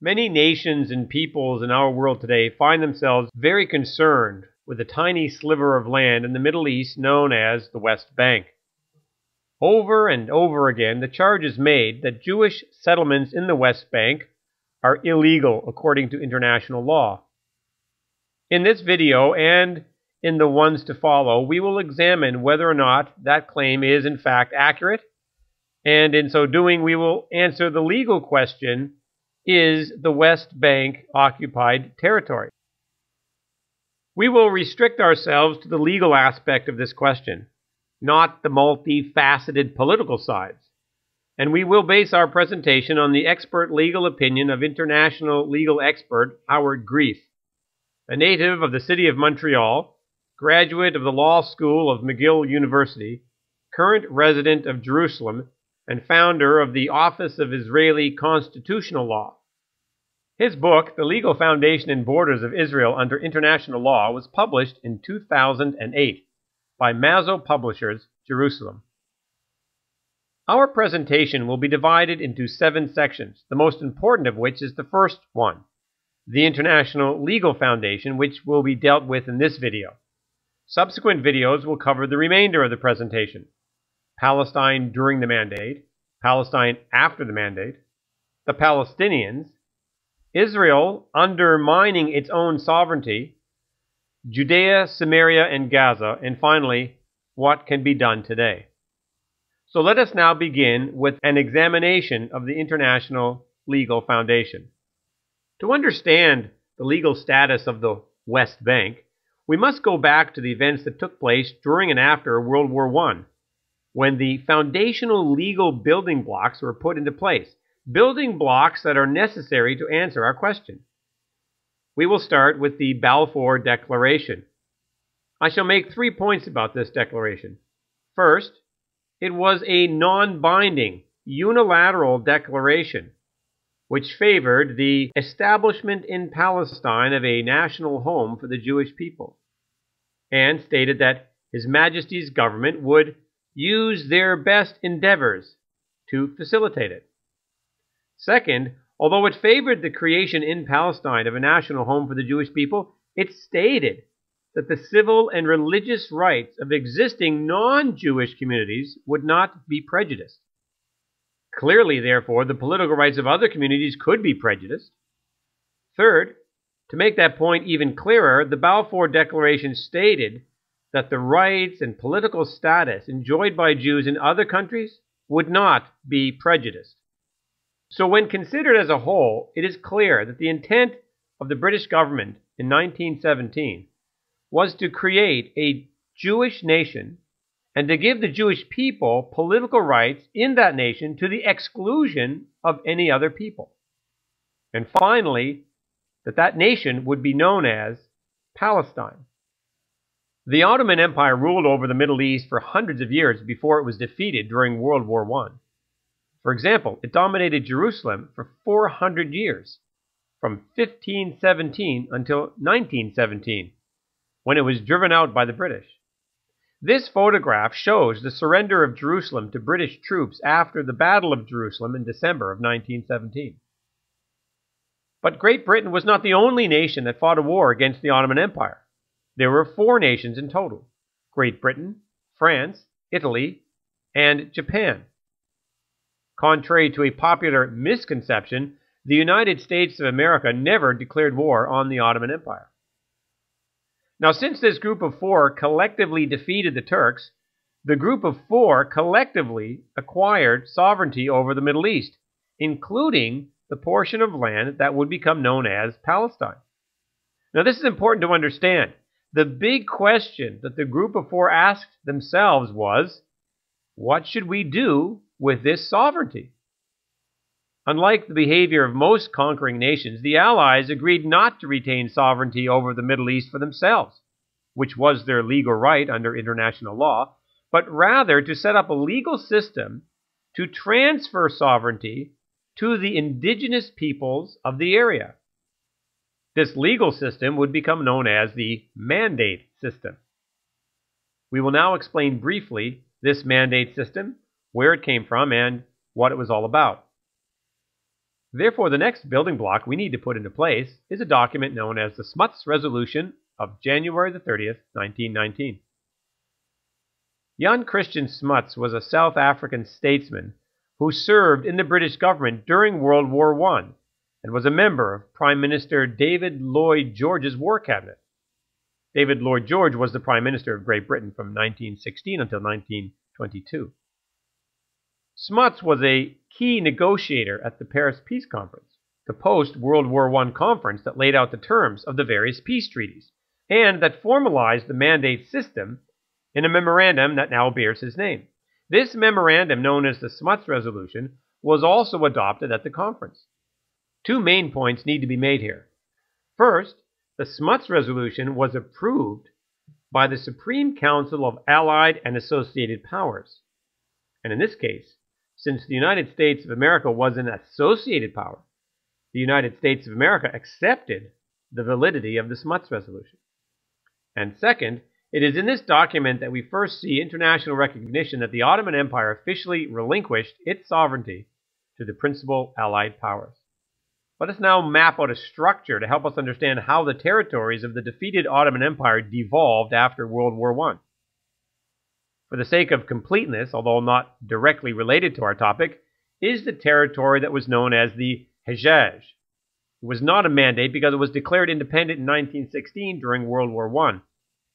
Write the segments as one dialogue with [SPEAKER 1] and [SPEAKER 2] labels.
[SPEAKER 1] Many nations and peoples in our world today find themselves very concerned with a tiny sliver of land in the Middle East known as the West Bank. Over and over again, the charge is made that Jewish settlements in the West Bank are illegal according to international law. In this video and in the ones to follow, we will examine whether or not that claim is in fact accurate, and in so doing we will answer the legal question: is the West Bank occupied territory? We will restrict ourselves to the legal aspect of this question, not the multifaceted political sides, and we will base our presentation on the expert legal opinion of international legal expert Howard Grief, a native of the city of Montreal, graduate of the law school of McGill University, current resident of Jerusalem, and founder of the Office of Israeli Constitutional Law. His book, The Legal Foundation and Borders of Israel Under International Law, was published in 2008 by Mazo Publishers, Jerusalem. Our presentation will be divided into 7 sections, the most important of which is the first one, the International Legal Foundation, which will be dealt with in this video. Subsequent videos will cover the remainder of the presentation: Palestine during the Mandate, Palestine after the Mandate, the Palestinians, Israel undermining its own sovereignty, Judea, Samaria, and Gaza, and finally, what can be done today. So let us now begin with an examination of the International Legal Foundation. To understand the legal status of the West Bank, we must go back to the events that took place during and after World War I, when the foundational legal building blocks were put into place, building blocks that are necessary to answer our question. We will start with the Balfour Declaration. I shall make 3 points about this declaration. First, it was a non-binding, unilateral declaration which favored the establishment in Palestine of a national home for the Jewish people, and stated that His Majesty's government would use their best endeavors to facilitate it. Second, although it favored the creation in Palestine of a national home for the Jewish people, it stated that the civil and religious rights of existing non-Jewish communities would not be prejudiced. Clearly, therefore, the political rights of other communities could be prejudiced. Third, to make that point even clearer, the Balfour Declaration stated that the rights and political status enjoyed by Jews in other countries would not be prejudiced. So when considered as a whole, it is clear that the intent of the British government in 1917 was to create a Jewish nation and to give the Jewish people political rights in that nation to the exclusion of any other people. And finally, that nation would be known as Palestine. The Ottoman Empire ruled over the Middle East for hundreds of years before it was defeated during World War I. For example, it dominated Jerusalem for 400 years, from 1517 until 1917, when it was driven out by the British. This photograph shows the surrender of Jerusalem to British troops after the Battle of Jerusalem in December of 1917. But Great Britain was not the only nation that fought a war against the Ottoman Empire. There were 4 nations in total: Great Britain, France, Italy, and Japan. Contrary to a popular misconception, the United States of America never declared war on the Ottoman Empire. Now, since this group of 4 collectively defeated the Turks, the group of 4 collectively acquired sovereignty over the Middle East, including the portion of land that would become known as Palestine. Now, this is important to understand. The big question that the group of 4 asked themselves was, what should we do with this sovereignty? Unlike the behavior of most conquering nations, the Allies agreed not to retain sovereignty over the Middle East for themselves, which was their legal right under international law, but rather to set up a legal system to transfer sovereignty to the indigenous peoples of the area. This legal system would become known as the Mandate System. We will now explain briefly this Mandate System, where it came from, and what it was all about. Therefore, the next building block we need to put into place is a document known as the Smuts Resolution of January the 30th, 1919. Jan Christian Smuts was a South African statesman who served in the British government during World War I and was a member of Prime Minister David Lloyd George's war cabinet. David Lloyd George was the Prime Minister of Great Britain from 1916 until 1922. Smuts was a key negotiator at the Paris Peace Conference, the post-World War I conference that laid out the terms of the various peace treaties, and that formalized the mandate system in a memorandum that now bears his name. This memorandum, known as the Smuts Resolution, was also adopted at the conference. Two main points need to be made here. First, the Smuts Resolution was approved by the Supreme Council of Allied and Associated Powers. And in this case, since the United States of America was an associated power, the United States of America accepted the validity of the Smuts Resolution. And second, it is in this document that we first see international recognition that the Ottoman Empire officially relinquished its sovereignty to the principal Allied powers. Let us now map out a structure to help us understand how the territories of the defeated Ottoman Empire devolved after World War I. For the sake of completeness, although not directly related to our topic, is the territory that was known as the Hejaz. It was not a mandate because it was declared independent in 1916 during World War I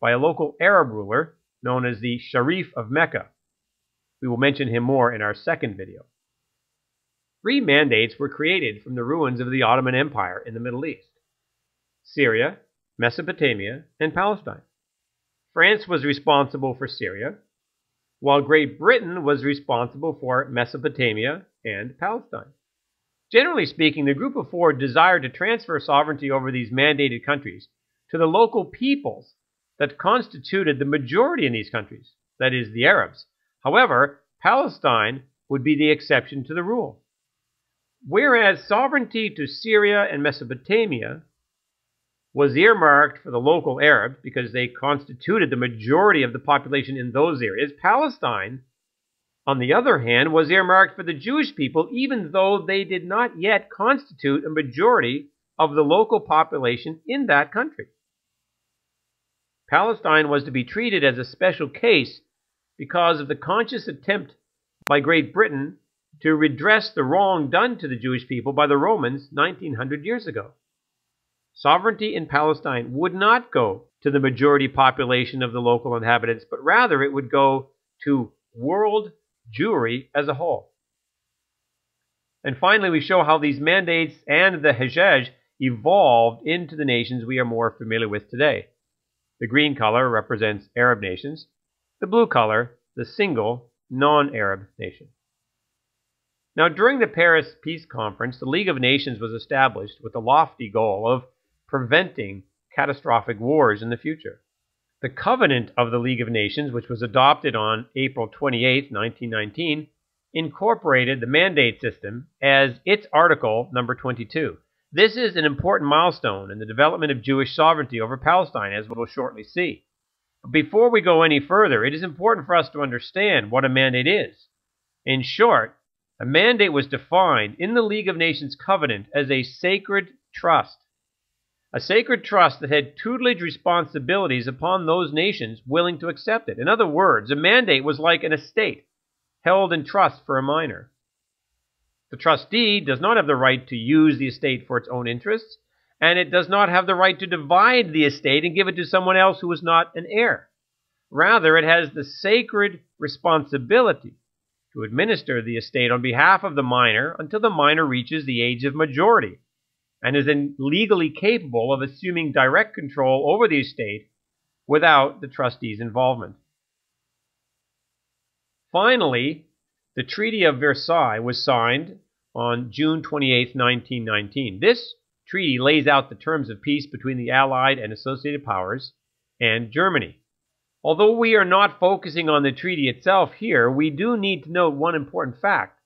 [SPEAKER 1] by a local Arab ruler known as the Sharif of Mecca. We will mention him more in our second video. 3 mandates were created from the ruins of the Ottoman Empire in the Middle East: Syria, Mesopotamia, and Palestine. France was responsible for Syria, while Great Britain was responsible for Mesopotamia and Palestine. Generally speaking, the Group of Four desired to transfer sovereignty over these mandated countries to the local peoples that constituted the majority in these countries, that is, the Arabs. However, Palestine would be the exception to the rule. Whereas sovereignty to Syria and Mesopotamia was earmarked for the local Arabs because they constituted the majority of the population in those areas, Palestine, on the other hand, was earmarked for the Jewish people, even though they did not yet constitute a majority of the local population in that country. Palestine was to be treated as a special case because of the conscious attempt by Great Britain to redress the wrong done to the Jewish people by the Romans 1900 years ago. Sovereignty in Palestine would not go to the majority population of the local inhabitants, but rather it would go to world Jewry as a whole. And finally, we show how these mandates and the Hejaz evolved into the nations we are more familiar with today. The green color represents Arab nations, the blue color, the single non-Arab nation. Now, during the Paris Peace Conference, the League of Nations was established with the lofty goal of preventing catastrophic wars in the future. The Covenant of the League of Nations, which was adopted on April 28, 1919, incorporated the mandate system as its article number 22. This is an important milestone in the development of Jewish sovereignty over Palestine, as we will shortly see. But before we go any further, it is important for us to understand what a mandate is. In short, a mandate was defined in the League of Nations Covenant as a sacred trust. A sacred trust that had tutelage responsibilities upon those nations willing to accept it. In other words, a mandate was like an estate held in trust for a minor. The trustee does not have the right to use the estate for its own interests, and it does not have the right to divide the estate and give it to someone else who is not an heir. Rather, it has the sacred responsibility to administer the estate on behalf of the minor until the minor reaches the age of majority and is then legally capable of assuming direct control over the estate without the trustee's involvement. Finally, the Treaty of Versailles was signed on June 28, 1919. This treaty lays out the terms of peace between the Allied and Associated Powers and Germany. Although we are not focusing on the treaty itself here, we do need to note one important fact.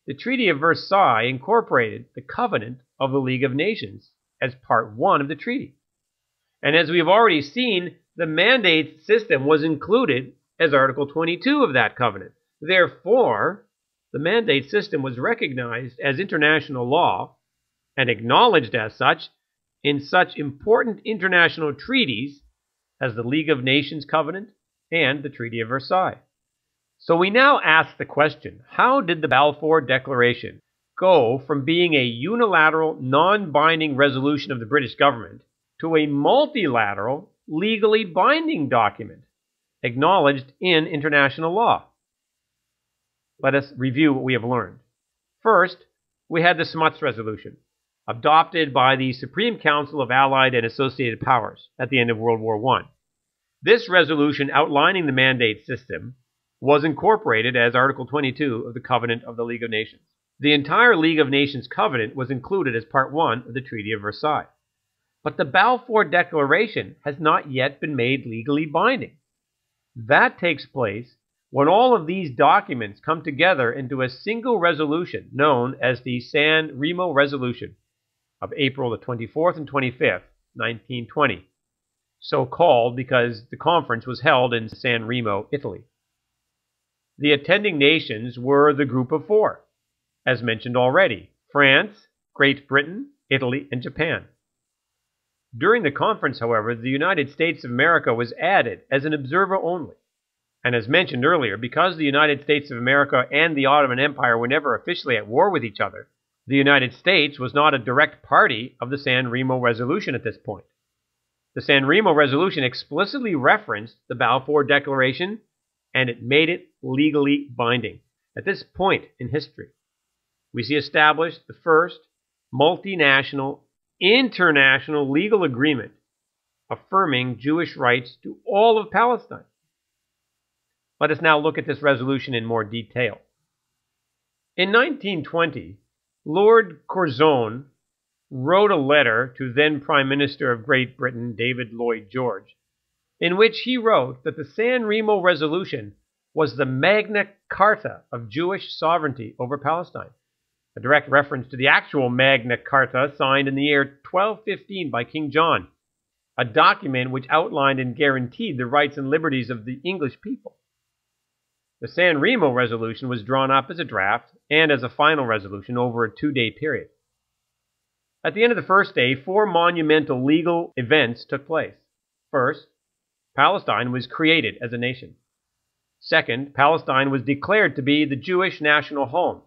[SPEAKER 1] The Treaty of Versailles incorporated the Covenant of the League of Nations as part 1 of the treaty. And as we have already seen, the mandate system was included as Article 22 of that covenant. Therefore, the mandate system was recognized as international law and acknowledged as such in such important international treaties as the League of Nations Covenant and the Treaty of Versailles. So we now ask the question, how did the Balfour Declaration go from being a unilateral, non-binding resolution of the British government to a multilateral, legally binding document acknowledged in international law? Let us review what we have learned. First, we had the Smuts Resolution, adopted by the Supreme Council of Allied and Associated Powers at the end of World War I. This resolution outlining the mandate system was incorporated as Article 22 of the Covenant of the League of Nations. The entire League of Nations Covenant was included as Part 1 of the Treaty of Versailles. But the Balfour Declaration has not yet been made legally binding. That takes place when all of these documents come together into a single resolution known as the San Remo Resolution of April the 24th and 25th, 1920, so called because the conference was held in San Remo, Italy. The attending nations were the Group of Four, as mentioned already: France, Great Britain, Italy, and Japan. During the conference, however, the United States of America was added as an observer only. And as mentioned earlier, because the United States of America and the Ottoman Empire were never officially at war with each other, the United States was not a direct party of the San Remo Resolution at this point. The San Remo Resolution explicitly referenced the Balfour Declaration, and it made it legally binding. At this point in history, we see established the first multinational, international legal agreement affirming Jewish rights to all of Palestine. Let us now look at this resolution in more detail. In 1920, Lord Curzon wrote a letter to then Prime Minister of Great Britain, David Lloyd George, in which he wrote that the San Remo Resolution was the Magna Carta of Jewish sovereignty over Palestine, a direct reference to the actual Magna Carta signed in the year 1215 by King John, a document which outlined and guaranteed the rights and liberties of the English people. The San Remo Resolution was drawn up as a draft and as a final resolution over a 2-day period. At the end of the first day, 4 monumental legal events took place. First, Palestine was created as a nation. Second, Palestine was declared to be the Jewish national home.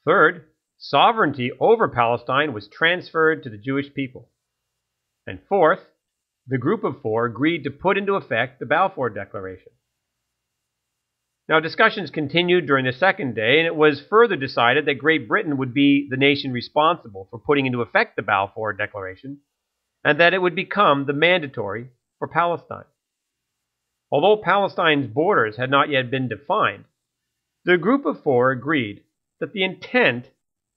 [SPEAKER 1] Third, sovereignty over Palestine was transferred to the Jewish people. And fourth, the Group of Four agreed to put into effect the Balfour Declaration. Now, discussions continued during the second day, and it was further decided that Great Britain would be the nation responsible for putting into effect the Balfour Declaration, and that it would become the mandatory for Palestine. Although Palestine's borders had not yet been defined, the Group of Four agreed that the intent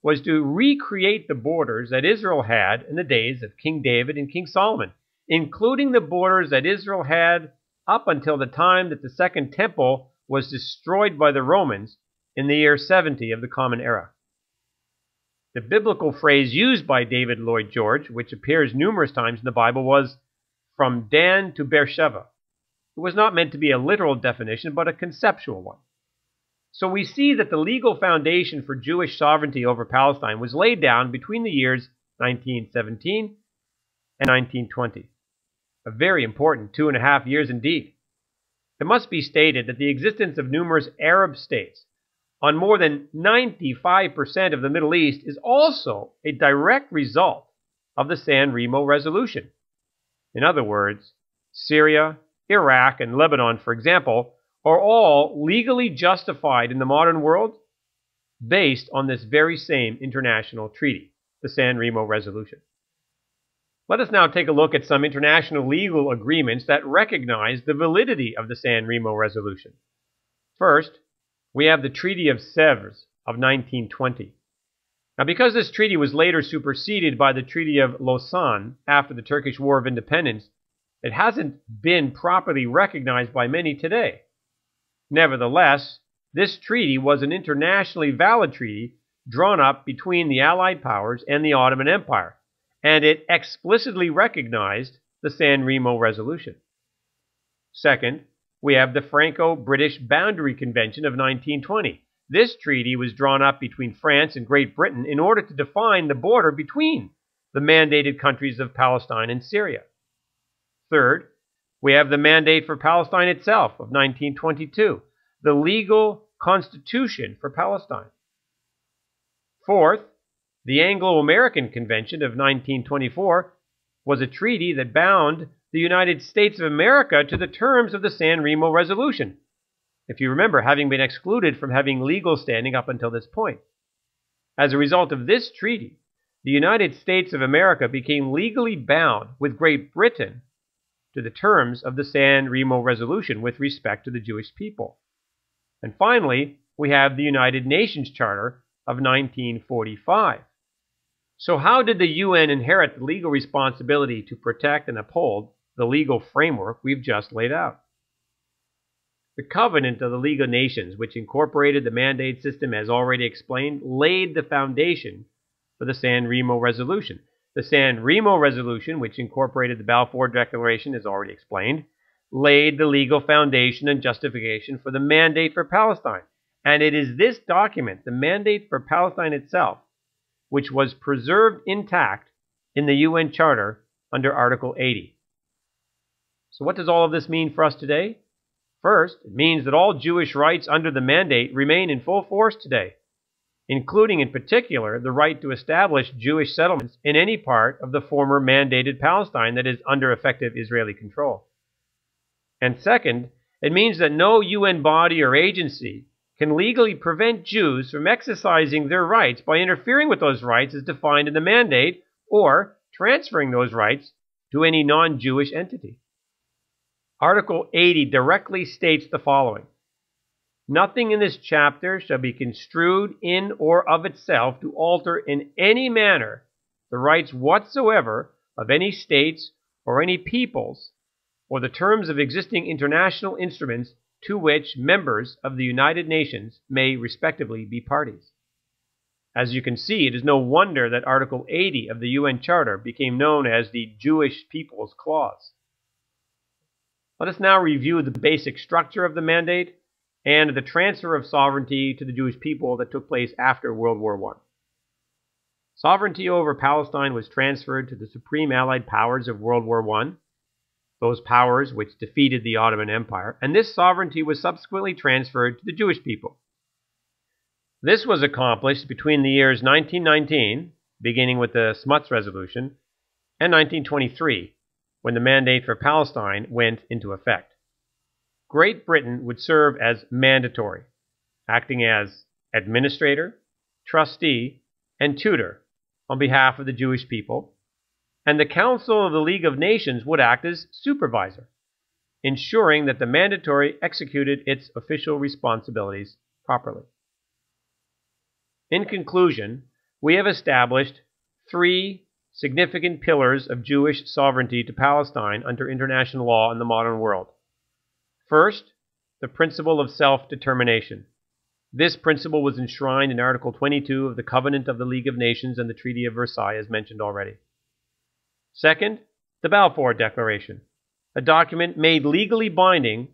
[SPEAKER 1] was to recreate the borders that Israel had in the days of King David and King Solomon, including the borders that Israel had up until the time that the Second Temple was destroyed by the Romans in the year 70 of the Common Era. The biblical phrase used by David Lloyd George, which appears numerous times in the Bible, was from Dan to Beersheba. It was not meant to be a literal definition, but a conceptual one. So we see that the legal foundation for Jewish sovereignty over Palestine was laid down between the years 1917 and 1920. A very important 2.5 years indeed. It must be stated that the existence of numerous Arab states on more than 95% of the Middle East is also a direct result of the San Remo Resolution. In other words, Syria, Iraq, and Lebanon, for example, are all legally justified in the modern world based on this very same international treaty, the San Remo Resolution. Let us now take a look at some international legal agreements that recognize the validity of the San Remo Resolution. First, we have the Treaty of Sèvres of 1920. Now, because this treaty was later superseded by the Treaty of Lausanne after the Turkish War of Independence, it hasn't been properly recognized by many today. Nevertheless, this treaty was an internationally valid treaty drawn up between the Allied powers and the Ottoman Empire, and it explicitly recognized the San Remo Resolution. Second, we have the Franco-British Boundary Convention of 1920, This treaty was drawn up between France and Great Britain in order to define the border between the mandated countries of Palestine and Syria. Third, we have the Mandate for Palestine itself of 1922, the legal constitution for Palestine. Fourth, the Anglo-American Convention of 1924 was a treaty that bound the United States of America to the terms of the San Remo Resolution, if you remember, having been excluded from having legal standing up until this point. As a result of this treaty, the United States of America became legally bound with Great Britain to the terms of the San Remo Resolution with respect to the Jewish people. And finally, we have the United Nations Charter of 1945. So how did the UN inherit the legal responsibility to protect and uphold the legal framework we've just laid out? The Covenant of the League of Nations, which incorporated the mandate system as already explained, laid the foundation for the San Remo Resolution. The San Remo Resolution, which incorporated the Balfour Declaration, as already explained, laid the legal foundation and justification for the Mandate for Palestine. And it is this document, the Mandate for Palestine itself, which was preserved intact in the UN Charter under Article 80. So what does all of this mean for us today? First, it means that all Jewish rights under the mandate remain in full force today, including in particular the right to establish Jewish settlements in any part of the former mandated Palestine that is under effective Israeli control. And second, it means that no UN body or agency can legally prevent Jews from exercising their rights by interfering with those rights as defined in the mandate or transferring those rights to any non-Jewish entity. Article 80 directly states the following: nothing in this chapter shall be construed in or of itself to alter in any manner the rights whatsoever of any states or any peoples, or the terms of existing international instruments to which members of the United Nations may respectively be parties. As you can see, it is no wonder that Article 80 of the UN Charter became known as the Jewish People's Clause. Let us now review the basic structure of the mandate and the transfer of sovereignty to the Jewish people that took place after World War I. Sovereignty over Palestine was transferred to the supreme Allied powers of World War I, those powers which defeated the Ottoman Empire, and this sovereignty was subsequently transferred to the Jewish people. This was accomplished between the years 1919, beginning with the Smuts Resolution, and 1923, when the Mandate for Palestine went into effect. Great Britain would serve as mandatory, acting as administrator, trustee, and tutor on behalf of the Jewish people, and the Council of the League of Nations would act as supervisor, ensuring that the mandatory executed its official responsibilities properly. In conclusion, we have established three significant pillars of Jewish sovereignty to Palestine under international law in the modern world. First, the principle of self-determination. This principle was enshrined in Article 22 of the Covenant of the League of Nations and the Treaty of Versailles, as mentioned already. Second, the Balfour Declaration, a document made legally binding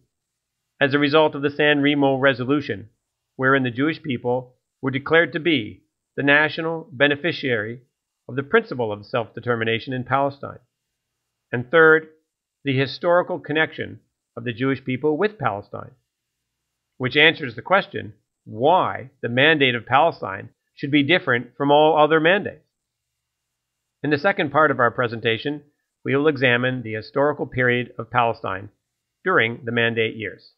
[SPEAKER 1] as a result of the San Remo Resolution, wherein the Jewish people were declared to be the national beneficiary of the principle of self-determination in Palestine. And third, the historical connection of the Jewish people with Palestine, which answers the question why the mandate of Palestine should be different from all other mandates. In the second part of our presentation, we will examine the historical period of Palestine during the Mandate years.